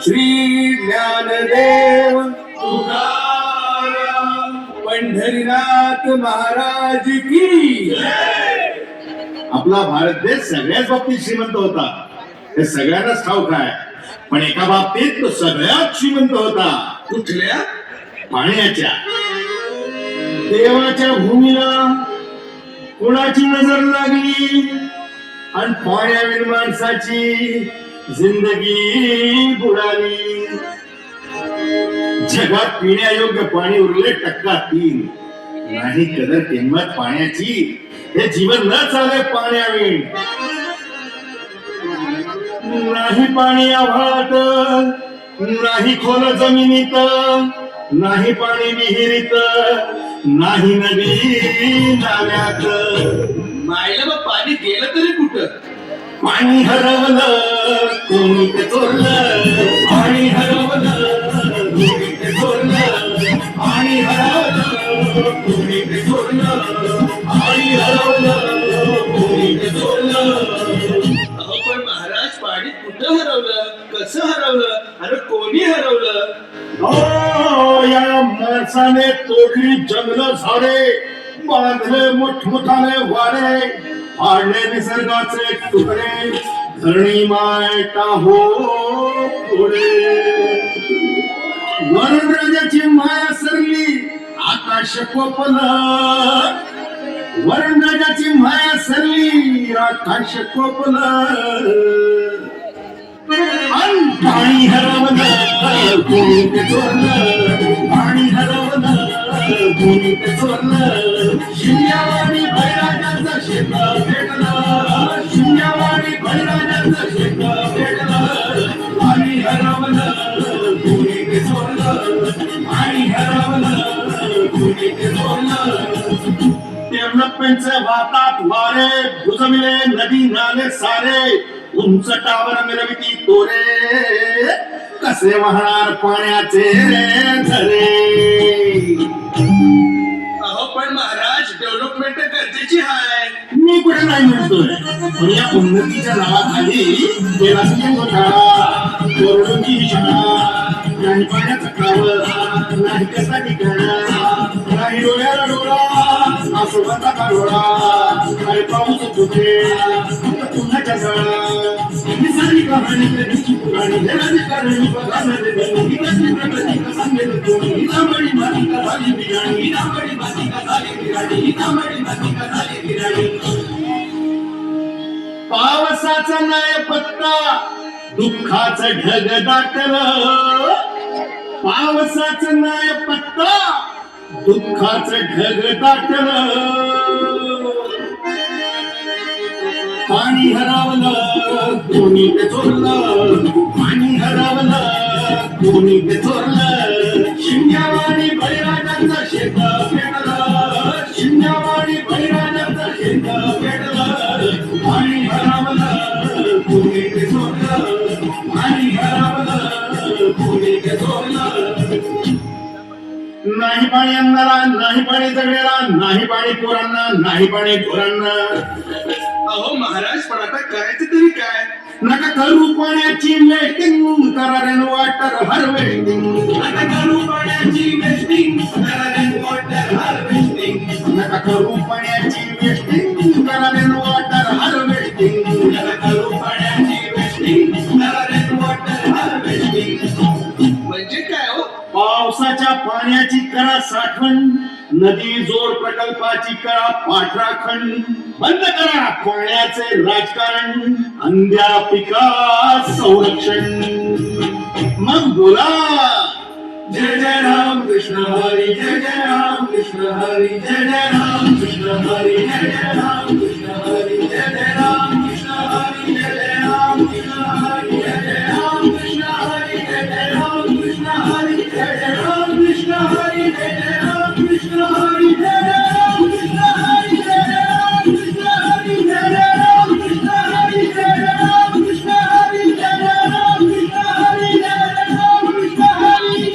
श्री ज्ञानदेव तुकाराम पंढरीनाथ महाराज की. आपला भारत देश सगळ्याच बाबतीत श्रीमंत होता, हे सगळ्यांनाच ठाऊक आहे. पण एका बाबतीत तो सगळ्यात श्रीमंत होता. कुठल्या? पाण्याच्या. देवाच्या भूमीला कोणाची नजर लागली आणि पाण्याविन माणसाची जिंदगी बुडाली. जगात पिण्यायोग्य पाणी उरले 3%. नाही कदर किंमत पाण्याची, हे जीवन न चाले पाण्याविण. नाही पाणी आभाळात, नाही खोल जमिनीत, नाही पाणी विहिरीत, नाही नदी नाल्यात. मायला मग पाणी गेलं तरी कुठं? पाणी हरवलं कोणी ते चोरलं, पाणी हरवलं कोणी ते चोरलं, पाणी हरवलं कोणी ते चोरलं, पाणी हरवलं कोणी ते चोरलं. अहो पण महाराज, पाणी कुठं हरवलं, कसं हरवलं आणि कोणी हरवलं? हो, या माणसाने तोडली जंगल झाडे, बांधले मोठमोठाले वाडे, फाडले निसर्गाचे तुकडे, धरणी माय टाहो पुढे. वरुण राजाची माया सरली आकाश कोपलं, वरुण राजाची माया सरली आकाश कोपलं. पाणी हरवलं कोणी ते चोरलं, पाणी हरवलं कोणी ते चोरलं. शिंद्यावाडी बळीराजाचं शेत भेटलं, शिंद्यावाडी बळीराजाचं शेत भेटलं. पाणी हरवलं कोणी ते चोरलं, पाणी हरवलं कोणी ते चोरलं. डेव्हलपमेंटचे वाहतात वारे, भुजमिले नदी नाले सारे, उंच टावर मिरविती तोरे, कसे वाहणार पाण्याचे झरे. अहो पण महाराज, डेव्हलपमेंट गरजेची आहे. मी कुठे नाही म्हणतोय, पण या उन्नतीच्या नावाखाली देवाची घोटाळा, कोरडोंची शाळा, नाही पाण्याचं कावं, नाही कसा ठिकाणा, नाही डोळ्याला डोळा, आसोबाचा का डोळा, नाही पाऊस कुठे पुन्हाच्या झाडा. निसर्गी कहाणी कधीची पुराणी, देवाची कारणी बघामध्ये बनी, कसली प्रगती का सांगेल कोणी, हितामळी मातिका झाली बिराणी, हितामळी मातिका झाली बिराणी, हितामळी मातिका झाली बिराणी. पावसाचा नाही पत्ता, दुःखाचं ढग दाटलं, पावसाचं नाही पत्ता, दुःखाचं ढग दाटलं. पाणी हरवलं कोणी ते चोरलं, पाणी हरवलं कोणी ते चोरलं. शिंद्यावाडी बळीराजाचं शेत भेटलं, शिंद्यावाडी बळीराजाचं शेत भेटलं. पाणी हरवलं कोणी ते चोरलं, पाणी हरवलं कोणी ते चोरलं. नाही पाणी अन्नाला, नाही पाणी जगण्याला, नाही पाणी पोरांना, नाही पाणी ढोरांना. अहो महाराज, पण आता करायचं तरी काय? नका करू पाण्याची वेस्टिंग, करा रेन वॉटर हार्वेस्टिंग. नका करू पाण्याची वेस्टिंग, करा रेन वॉटर हार्वेस्टिंग. नका करू पाण्याची वेस्टिंग, करा रेन वॉटर हार्वेस्टिंग. नका करू पाण्याची वेस्टिंग, करा रेन वॉटर हार्वेस्टिंग. म्हणजे काय हो? पावसाच्या पाण्याची करा साठवण, नदी जोड प्रकल्पाची करा पाठराखण. बंद करा पाण्याचे राजकारण, अंध्या पिका संरक्षण. मग बोला जय जय राम कृष्ण हरी, जय जय राम कृष्ण हरी, जय जय राम कृष्ण हरी, जय जय राम कृष्ण हरी, जय जय राम कृष्ण हरी, जय जय राम कृष्ण हरी, जय जय राम कृष्ण हरी, जय जय राम कृष्ण हरी, जय जय राम कृष्ण हरी, जय जय राम कृष्ण हरी, जय जय राम कृष्ण हरी, जय जय राम कृष्ण हरी, जय जय राम कृष्ण हरी, जय जय राम कृष्ण हरी, जय जय राम कृष्ण हरी, जय जय राम कृष्ण हरी.